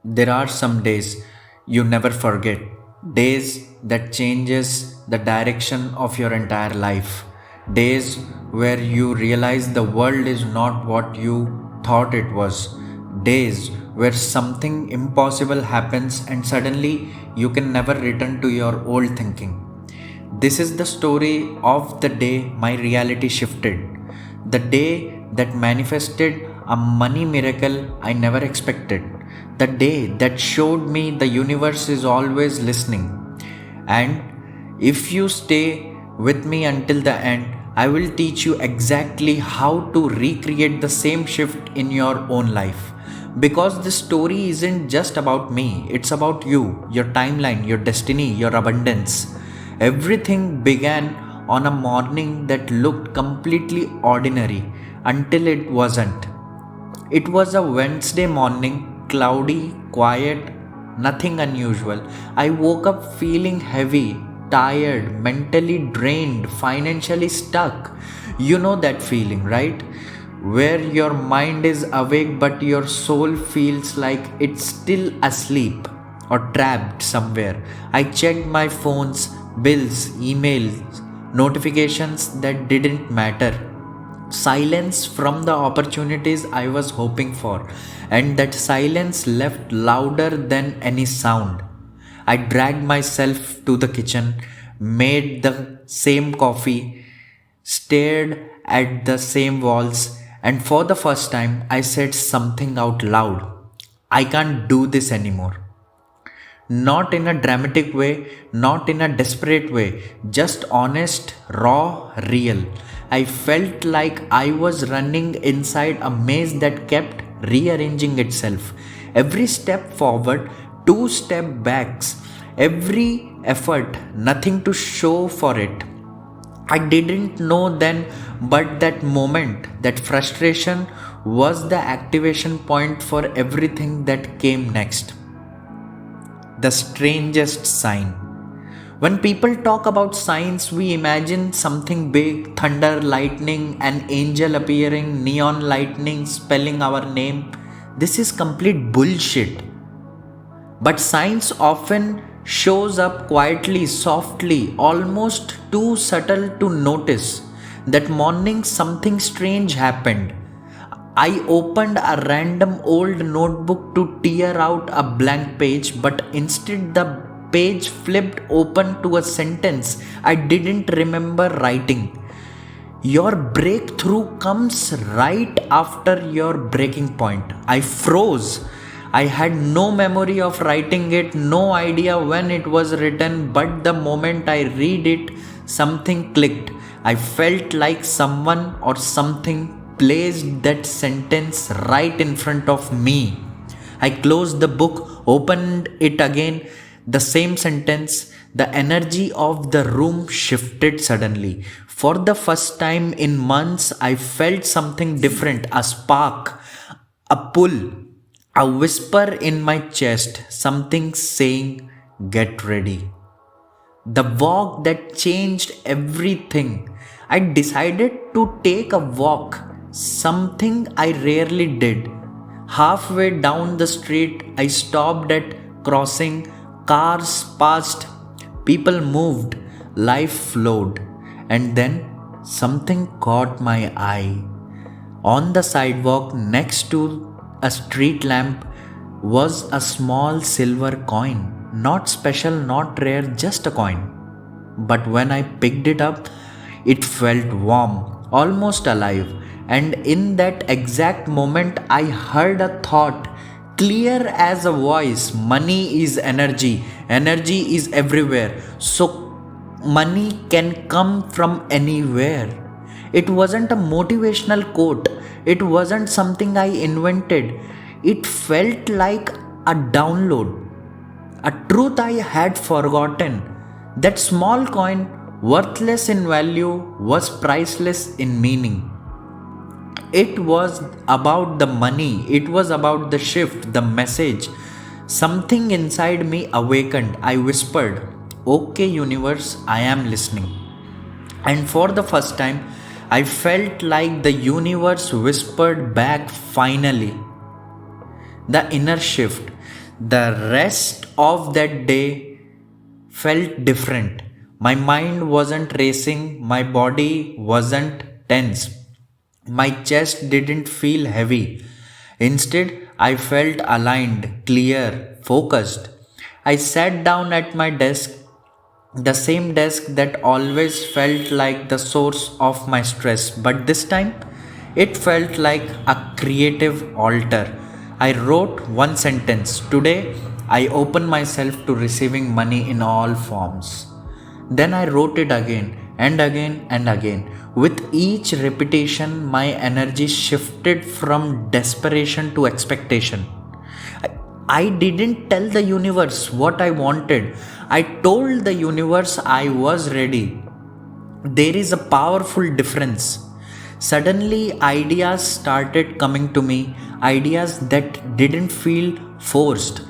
There are some days you never forget, days that changes the direction of your entire life, days where you realize the world is not what you thought it was, days where something impossible happens and suddenly you can never return to your old thinking. This is the story of the day my reality shifted, the day that manifested a money miracle I never expected, the day that showed me the universe is always listening. And if you stay with me until the end, I will teach you exactly how to recreate the same shift in your own life. Because this story isn't just about me, it's about you, your timeline, your destiny, your abundance. Everything began on a morning that looked completely ordinary until it wasn't. It was a Wednesday morning, cloudy, quiet, nothing unusual. I woke up feeling heavy, tired, mentally drained, financially stuck. You know that feeling, right? Where your mind is awake but your soul feels like it's still asleep or trapped somewhere. I checked my phone's bills, emails, notifications that didn't matter. Silence from the opportunities I was hoping for, and that silence left louder than any sound. I dragged myself to the kitchen, made the same coffee, stared at the same walls, and for the first time I said something out loud. I can't do this anymore. Not in a dramatic way, not in a desperate way, just honest, raw, real. I felt like I was running inside a maze that kept rearranging itself. Every step forward, two step backs, every effort, nothing to show for it. I didn't know then, but that moment, that frustration was the activation point for everything that came next. The strangest sign. When people talk about signs, we imagine something big, thunder, lightning, an angel appearing, neon lightning spelling our name. This is complete bullshit. But science often shows up quietly, softly, almost too subtle to notice. That morning, something strange happened. I opened a random old notebook to tear out a blank page, but instead the page flipped open to a sentence I didn't remember writing. Your breakthrough comes right after your breaking point. I froze. I had no memory of writing it, no idea when it was written, but the moment I read it, something clicked. I felt like someone or something placed that sentence right in front of me. I closed the book, opened it again, the same sentence. The energy of the room shifted suddenly. For the first time in months, I felt something different, a spark, a pull, a whisper in my chest, something saying, "Get ready." The walk that changed everything. I decided to take a walk, something I rarely did. Halfway down the street, I stopped at crossing, cars passed, people moved, life flowed, and then something caught my eye. On the sidewalk next to a street lamp was a small silver coin. Not special, not rare, just a coin. But when I picked it up, it felt warm, almost alive. And in that exact moment, I heard a thought, clear as a voice: money is energy, energy is everywhere. So, money can come from anywhere. It wasn't a motivational quote, it wasn't something I invented. It felt like a download, a truth I had forgotten. That small coin, worthless in value, was priceless in meaning. It was about the money, it was about the shift, the message. Something inside me awakened. I whispered, "Okay, universe, I am listening." And for the first time, I felt like the universe whispered back finally. The inner shift. The rest of that day felt different. My mind wasn't racing, my body wasn't tense, my chest didn't feel heavy. Instead, I felt aligned, clear, focused. I sat down at my desk, the same desk that always felt like the source of my stress, but this time it felt like a creative altar. I wrote one sentence: Today I open myself to receiving money in all forms. Then I wrote it again and again and again. With each repetition, my energy shifted from desperation to expectation. I didn't tell the universe what I wanted. I told the universe I was ready. There is a powerful difference. Suddenly, ideas started coming to me, ideas that didn't feel forced,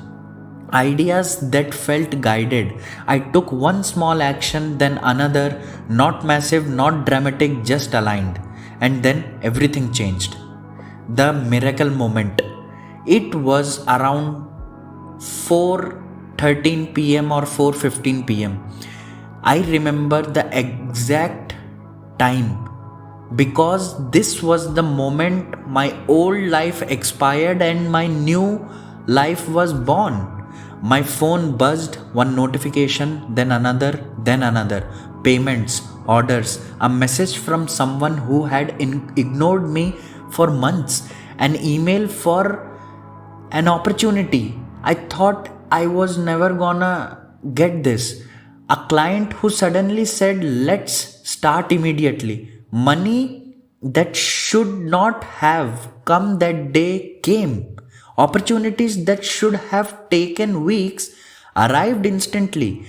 ideas that felt guided. I took one small action, then another, not massive, not dramatic, just aligned. And then everything changed. The miracle moment. It was around 4:13 p.m. or 4:15 p.m. I remember the exact time because this was the moment my old life expired and my new life was born. My phone buzzed, one notification, then another, then another. Payments, orders, a message from someone who had ignored me for months, an email for an opportunity I thought I was never gonna get this. A client who suddenly said, Let's start immediately. Money that should not have come that day came. Opportunities that should have taken weeks arrived instantly.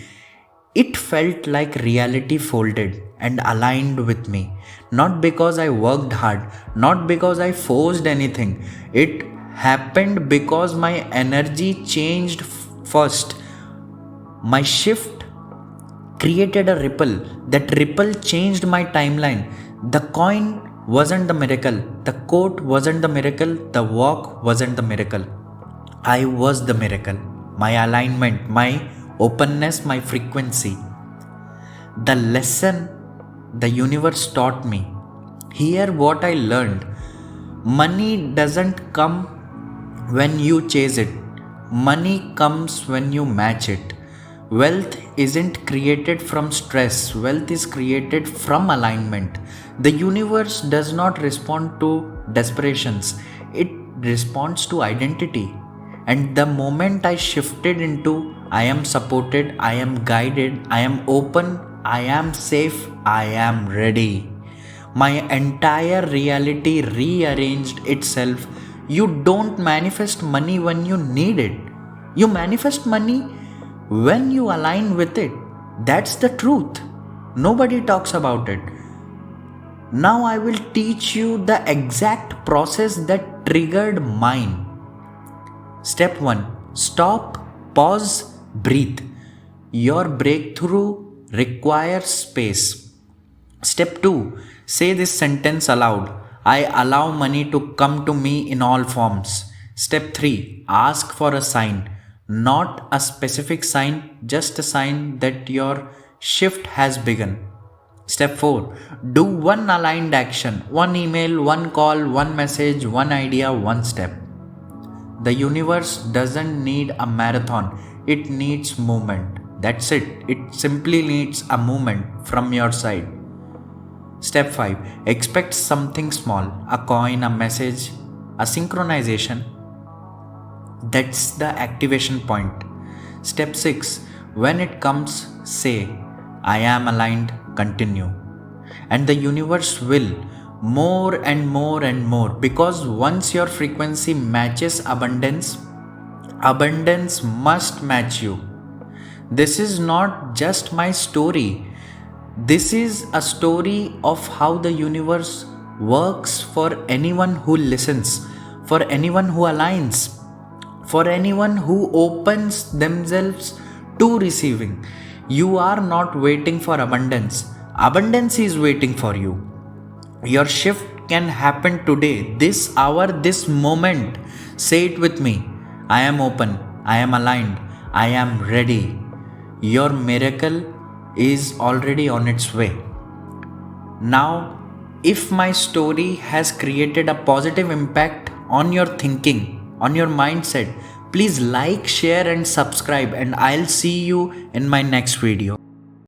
It felt like reality folded and aligned with me. Not because I worked hard, not because I forced anything. It happened because my energy changed first. My shift created a ripple. That ripple changed my timeline. The coin wasn't the miracle. The quote wasn't the miracle. The walk wasn't the miracle. I was the miracle. My alignment, my openness, my frequency. The lesson the universe taught me. Here, what I learned: money doesn't come when you chase it, money comes when you match it. Wealth isn't created from stress, wealth is created from alignment. The universe does not respond to desperations, it responds to identity. And the moment I shifted into I am supported, I am guided, I am open, I am safe, I am ready, my entire reality rearranged itself. You don't manifest money when you need it. You manifest money when you align with it. That's the truth. Nobody talks about it. Now I will teach you the exact process that triggered mine. Step 1: Stop, pause, breathe. Your breakthrough requires space. Step 2: Say this sentence aloud: I allow money to come to me in all forms. Step 3: Ask for a sign. Not a specific sign, just a sign that your shift has begun. Step 4: Do one aligned action, one email, one call, one message, one idea, one step. The universe doesn't need a marathon, it needs movement. That's it. It simply needs a movement from your side. Step 5: Expect something small, a coin, a message, a synchronization. That's the activation point. Step 6: When it comes, say, I am aligned, continue. And the universe will, more and more and more, because once your frequency matches abundance, abundance must match you. This is not just my story. This is a story of how the universe works for anyone who listens, for anyone who aligns, for anyone who opens themselves to receiving. You are not waiting for abundance, abundance is waiting for you. Your shift can happen today, this hour, this moment. Say it with me: I am open, I am aligned, I am ready. Your miracle is already on its way. Now, if my story has created a positive impact on your thinking, on your mindset, please like, share, and subscribe, and I'll see you in my next video.